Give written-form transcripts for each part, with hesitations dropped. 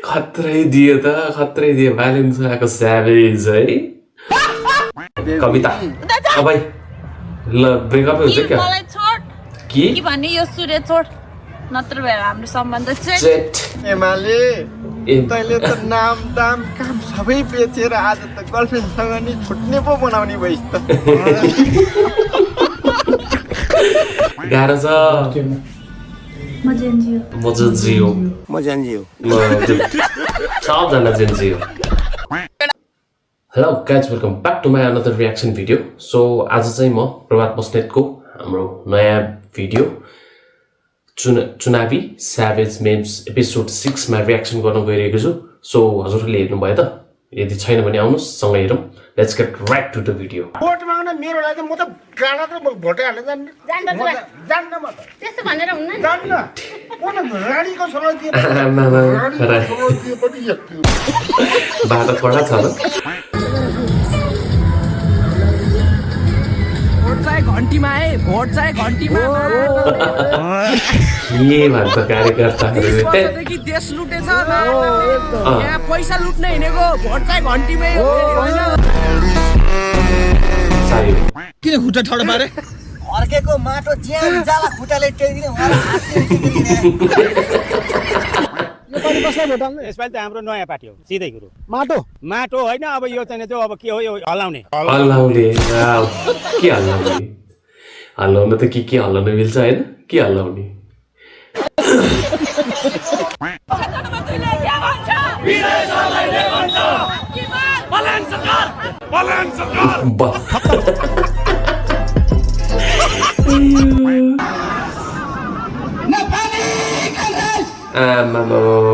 खत्रै दियो त खत्रै दियो भ्यालेन्सियाको स्याभेज है कविता भाइ ल ब्रेकअप हुन्छ क्या मलाई छोड के भने यो सूर्य छोड नत्र भए हाम्रो सम्बन्ध चाहिँ चेट एमाले तैले त नाम दाम काम सबै बेचेर आज त गर्लफ्रेन्डसँग नि छुट्ने पो बनाउने भइस् त गाह्रो छ म जेन्जियो म जेन्जियो सबजना जेन्जियो hello guys welcome back to my another reaction video so आज चाहिँ म प्रभात बस्नेतको हाम्रो नयाँ भिडियो चुनावी स्याभेज मेम्स एपिसोड 6 मा रियाक्सन गर्न गइरहेको छु सो हजुरहरूले हेर्नुभयो त यदि छैन भने आउनुहोस् सँगै हेरौँ let's get right to the video vote माग्न मेरो लागि म त गाडा त भोटै हाल्न जान्न म त त्यस्तो भनेर हुन्न जान्न म त रानीको सल्लाह दिए पनि बाटो कडा छ त घन्टीमा है भोट चाहिँ घन्टीमा के भन्छ कार्यकर्ताहरूले देश लुटेछ यहाँ पैसा लुट्न हिँडेको भोट चाहिँ घन्टीमै हो किन खुट्टा ठडो पारे अर्केको माटो ज्यान जाला खुट्टाले टेकिदिने नेपाली कसलाई भोट हाल्नु यसपालि त हाम्रो नयाँ पार्टी हो सिधै कुरो माटो होइन अब यो चाहिँ त्यो अब के हो यो हल्लाउने के हल्लाउने हल्लाउन त के हल्लाउन मिल्छ होइन के हल्लाउने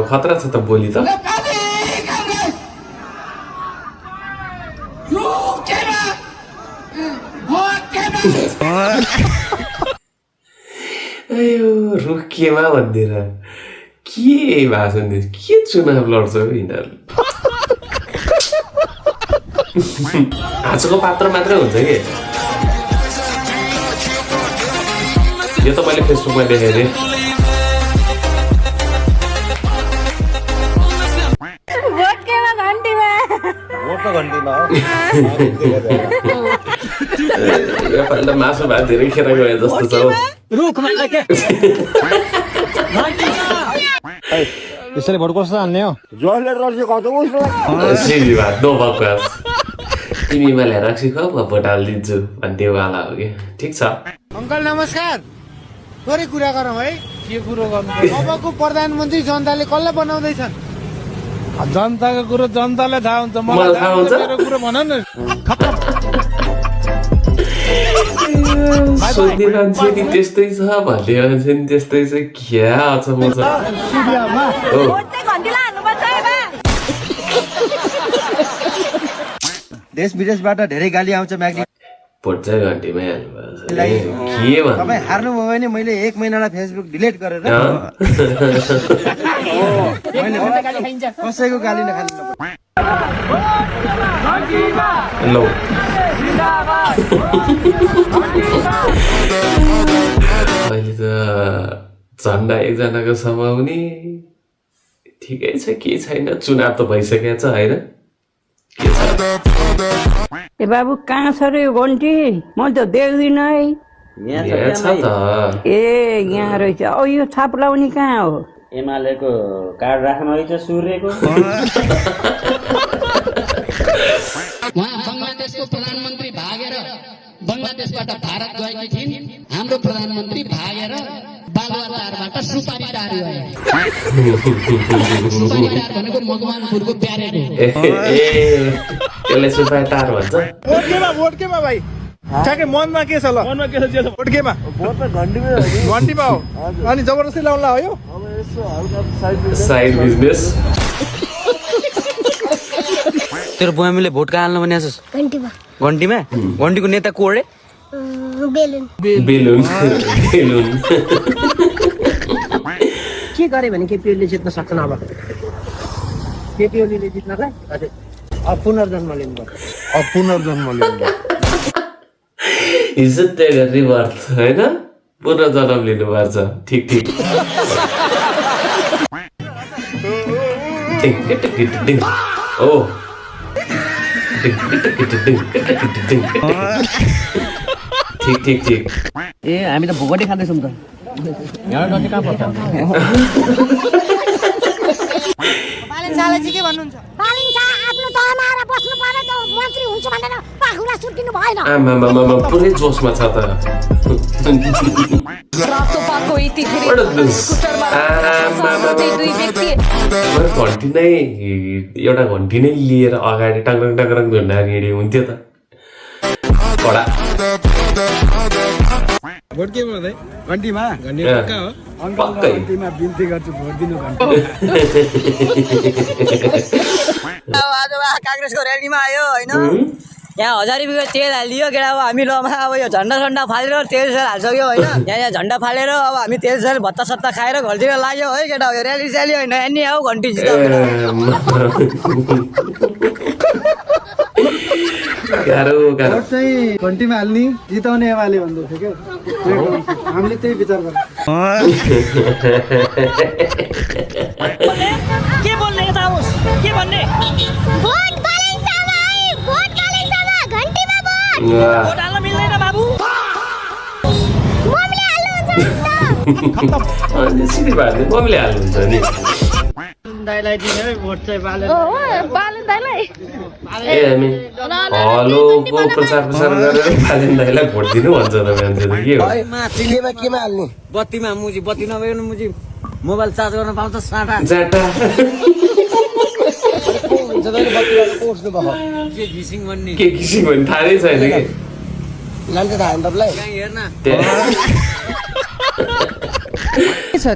खतरा छ त बोली त अयो रुखिएमा भनिदिएर के भाषण दिन्छ के चुनाव लड्छ यिनीहरू हाँसोको पात्र मात्रै हुन्छ कि यो त मैले फेसबुकमा देखेँ अरे योपालि त मासु भात धेरै खेर गयो जस्तो छ त्यसैले भोट कसलाई हाल्ने हो जसले रक्सी खाउँछ उसलाई सिधी भात नो बकवास तिमीमा ल्याएर रक्सी खाऊ म भोट हालिदिन्छु भन्ने वाला हो कि ठिक छ अङ्कल नमस्कार थोरै कुरा गरौँ है के कुरो गर्नु अबको प्रधानमन्त्री जनताले कसलाई बनाउँदैछन् जनताको कुरो जनतालाई थाहा हुन्छ मलाई थाहा हुन्छ मेरो कुरो भन न सोध्ने मान्छे नि त्यस्तै छ भन्ने मान्छे नि त्यस्तै छ क्या छ म छ देश विदेशबाट धेरै गाली आउँछ म्याग्दी भोट चाहिँ घन्टीमै हाल्नु के भन्नु तपाईँ हार्नुभयो भने मैले 1 महिनालाई फेसबुक डिलिट गरेर कसैको गाली नखानु लो अहिले त झन्डा एकजनाको समाउने ठिकै छ के छैन चुनाव त भइसकेको छ होइन ए बाबु कहाँ छ रे घन्टी म त देख्दिन है यहाँ छ त ए यहाँ रहेछ औ यो छाप लाउने कहाँ हो एमालेको कार्ड राख्न रहेछ सूर्यको उहाँ बङ्गलादेशको प्रधानमन्त्री भागेर बङ्गलादेशबाट भारत गएकी थिइन् हाम्रो प्रधानमन्त्री भागेर बालुवाटारबाट सुपारी टार गए सुपारी टार भनेको मकवानपुरको प्यारेको त्यसलाई सुपारी टार भन्छ भोट केमा भाइ ठ्याक्कै मनमा के छ ल भोट केमा भोट त घन्टीमा हो अनि जबरजस्ती लाउला हो यो साइड बिजनेस तेरो बुवामीले भोट कहाँ हाल्नु भने घन्टीमा घन्टीको नेता को रे बेलुन के गरे भने केपी ओलीले जित्न सक्छन् अब केपी ओलीले जित्नलाई पुनर्जन्म लिनु इज्जत त्यहाँ रिभर्थ होइन पुनर्जन्म लिनुपर्छ ठिक ओ ठिक ए हामी त भोगटे खाँदैछौँ त यहाँ डटी कहाँ पर्छ के भन्नुहुन्छ पुरै जोसमा छ त घन्टी नै एउटा घन्टी नै लिएर अगाडि टाङ्रङ झुन्डा हिँडे हुन्थ्यो त कडा भोट के भन्दै घन्टीमा पक्का हो पक्कै घन्टीमा बिन्ती गर्छु भोट दिनु घन्टी आज काङ्ग्रेसको र्यालीमा आयो होइन यहाँ 1000 रुपियाँको तेल हालियो केटा अब हामी लमा अब यो झन्डा फालेर तेल सेल हालिसक्यो होइन यहाँ झन्डा फालेर अब हामी तेल सेल भत्ता सत्ता खाएर घरतिर लाग्यो है केटा यो र्याली स्याली होइन एनी आऊ घन्टी गाह्रो चाहिँ घन्टीमा हाल्ने जिताउने एमाले भन्दै थियो क्या हामीले त्यही विचार गर्छौँ के बोल्ने यता आओस् के भन्ने भोट हाल्न मिल्दैन बाबु मम्मीले हाल्नुहुन्छ नि दाइलाई दिने है भोट चाहिँ बालेन ए हामी हलोको प्रचार गरेर बालेन दाइलाई भोट दिनु भन्छ त मान्छे त के हो चिलेमा केमा हाल्ने बत्तीमा मुजी बत्ती नभइकन मुजी मोबाइल चार्ज गर्न पाउँछ साटा जाटा के घिसिङ भन्ने के किसिम भन्ने थाहा नै छैन कि लान्छ त हामी तपाईँलाई हेर्न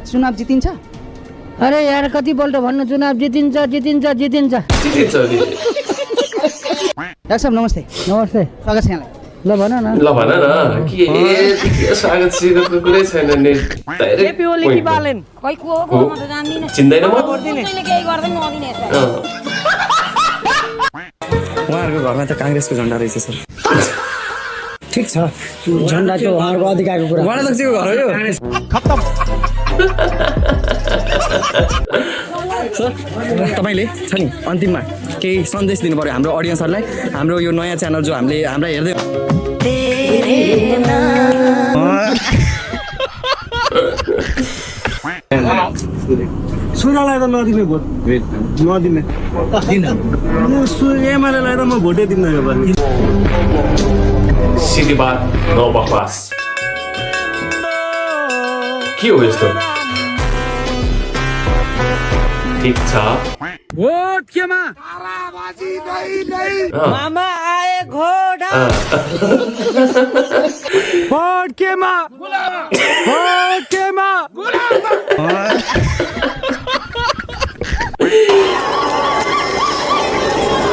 चुनाव जितिन्छ अरे यार कति पल्ट भन्नु चुनाव जितिन्छ जितिन्छ नि डाक्टर नमस्ते स्वागत छ यहाँलाई ल भन न के स्वागत सिगतको कुरै छैन नि चिन्दैन म उहाँहरूको घरमा त काङ्ग्रेसको झन्डा रहेछ सर ठिक छ झन्डा चाहिँ उहाँहरूको अधिकारको कुरा गणतन्त्रको घर हो यो सर तपाईँले छ नि अन्तिममा केही सन्देश दिनु पर्यो हाम्रो अडियन्सहरूलाई हाम्रो यो नयाँ च्यानल जो हामीले हामीलाई हेर्दै सुनालाई त नदिने भोट नदिने एमालेलाई त म भोटै दिन्न यो पालि सिधी बात नो बकवास के हो यस्तो ठिक छ भोट केमा मामा आए घोडा भोट केमा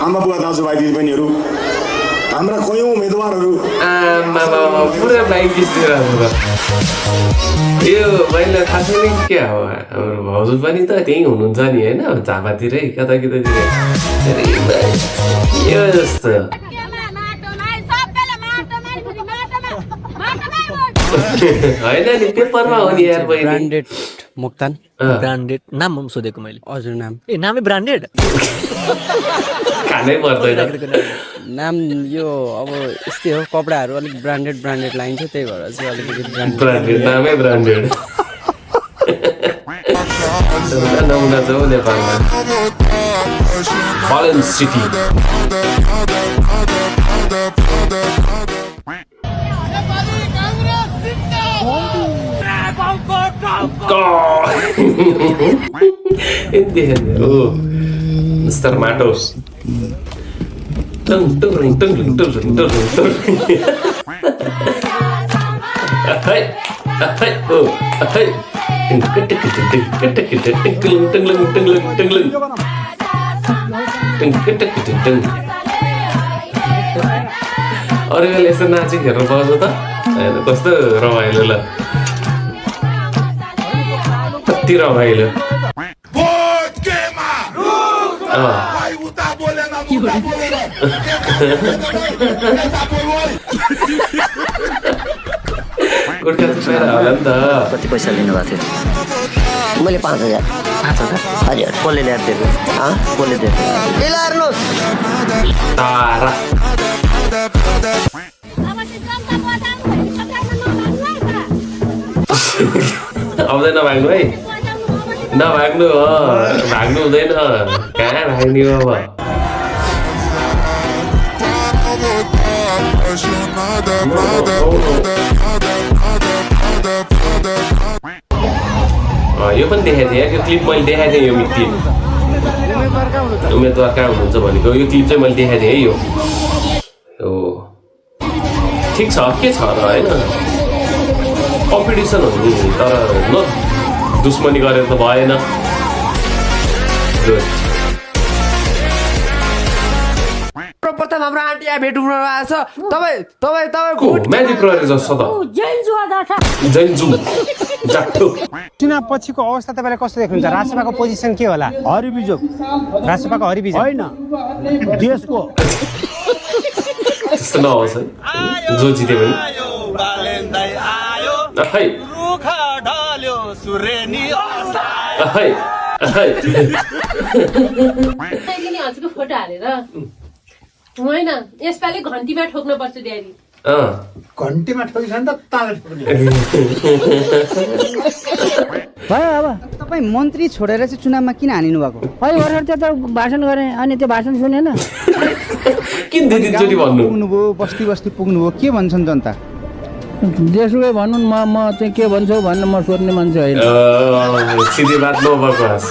आमा बुवा दाजुभाइ दिदीबहिनीहरू हाम्रा कयौँ उम्मेदवारहरू पुरा बाइक दिइरहेको यो मैले थाहा छैन के हो हाम्रो भाउजू पनि त त्यहीँ हुनुहुन्छ नि होइन झापातिरै कता यो जस्तो होइन नि पेपरमा हो नि यार ब्रान्डेड मोक्तान ब्रान्डेड नाम सोधेको मैले हजुर नाम ए नामै ब्रान्डेड खानै पर्दैन नाम यो अब यस्तै हो कपडाहरू अलिक ब्रान्डेड लाइन्छ त्यही भएर चाहिँ अलिकति ब्रान्डेड नामै ब्रान्डेड नमुना छ नेपालमा बलेन city Mr. Matos. Tung. Hey. Oh. Hey. अरे बेला यस्तो नाची हेर्नु पाउँछ त कस्तो रमाइलो ल कति रमाइलो गोर्खा चुसाएर होला नि त। कति पैसा लिनुभएको थियो? मैले 5,000। 5,000? हजुर। कसले ल्याएर दिएको? कसले दिएको? यसलाई हेर्नुहोस्। तारा आउँदैन भाग्नु है, नभाग्नु हो, भाग्नु हुँदैन, कहाँ भाग्ने हो अब। यो पनि देखाएको थिएँ, यो क्लिप मैले देखाएको थिएँ, यो क्लिप उम्मेदवार कहाँ हुनुहुन्छ भनेको यो क्लिप चाहिँ मैले देखाएको थिएँ है। यो ठिक छ, के छ र होइन, कम्पिटिसन हो नि, तर न दुश्मनी गरेर त भएन। सर्वप्रथम हाम्रो आन्टी यहाँ भेट हुन आएछ। को म्याजिक प्रहरी जस्तो त जैन्जु जाट्टो। चुनाव पछिको अवस्था तपाईँले कस्तो देख्नुहुन्छ? राजसभाको पोजिसन के होला? हरिबिजोग। राजसभाको हरिबिजोग होइन, देशको त्यस्तो नहोस् है, जो जिते पनि हजुरको फोटो हालेर होइन, यसपालि घन्टीमा ठोक्नुपर्छ ड्याडी। घन्टीमा ठोकिन्छ नि त, ताल ठोक्ने। भयो अब तपाईँ मन्त्री छोडेर चाहिँ चुनावमा किन हानिनु भएको? अहिले भर्खर त्यत्रो भाषण गरेँ अनि त्यो भाषण सुनेन। किन त्यतिचोटि भन्नु? पुग्नुभयो, बस्ती बस्ती पुग्नुभयो, के भन्छन् जनता? जेसुकै भनौँ, म चाहिँ के भन्छौ भन्न म सोध्ने मान्छे होइन। सिधै बात नबकवास।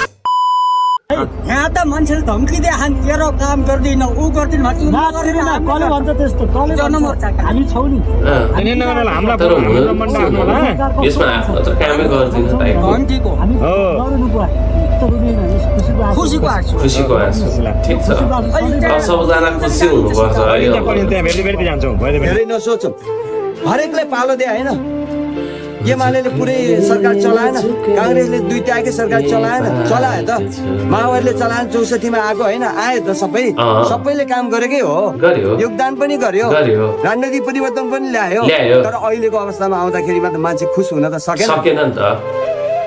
यहाँ त मान्छेले धम्की दिए तेरो काम गर्दिन, ऊ गर्दिन भन्छ। कसले भन्छ त्यस्तो? हामी छौ नि। तर यसमा कामै गर्दैन टाइपको। खुसीको हाँसो। खुसीको हाँसो ठिक छ, अब सबैजना खुसी हुनुपर्छ है। धेरै नसोचौँ, हरेकलाई पालो दिए होइन। एमाले पुरै सरकार चलाएन, काङ्ग्रेसले 2 ट्याके सरकार चलाएन, चलायो त। माओवादीले चलाएन, 64मा आएको होइन, आयो त सबैले काम गरेकै हो, योगदान पनि गर्यो, राजनीतिक परिवर्तन पनि ल्यायो। तर अहिलेको अवस्थामा आउँदाखेरिमा त मान्छे खुस हुन त सकेन नि त।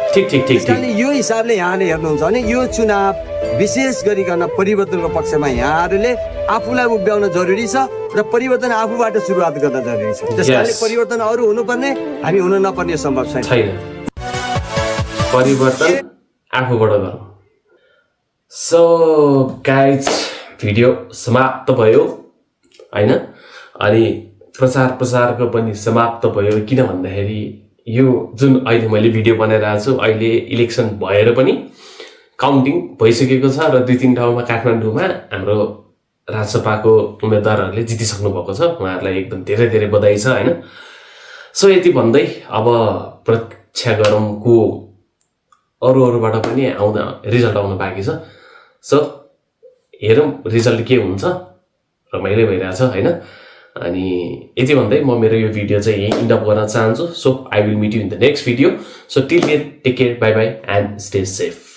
ठिक यो हिसाबले यहाँले हेर्नुहुन्छ भने यो चुनाव विशेष गरिकन परिवर्तनको पक्षमा यहाँहरूले आफूलाई उभ्याउन जरुरी छ र परिवर्तन आफूबाट सुरुवात गर्न जरुरी छ। त्यसकारणले परिवर्तन अरू हुनुपर्ने, हामी हुन नपर्ने सम्भव छैन। परिवर्तन आफूबाट गरौँ। सो गाइज, भिडियो समाप्त भयो होइन, अनि प्रचारको पनि समाप्त भयो। किन भन्दाखेरि यो जुन अहिले मैले भिडियो बनाइरहेको छु, अहिले इलेक्सन भएर पनि काउन्टिङ भइसकेको छ र 2-3 ठाउँमा काठमाडौँमा हाम्रो राजसभाको उम्मेदवारहरूले जितिसक्नु भएको छ। उहाँहरूलाई एकदम धेरै बधाई छ होइन। सो यति भन्दै अब प्रतीक्षा गरौँ को अरूबाट पनि रिजल्ट आउन बाँकी छ। सो हेरौँ रिजल्ट के हुन्छ, रमाइलो भइरहेछ होइन। अनि यति भन्दै म मेरो यो भिडियो चाहिँ यही इन्ड अप गर्न चाहन्छु। So I will meet you in the next video. So till then take care, bye bye and stay safe.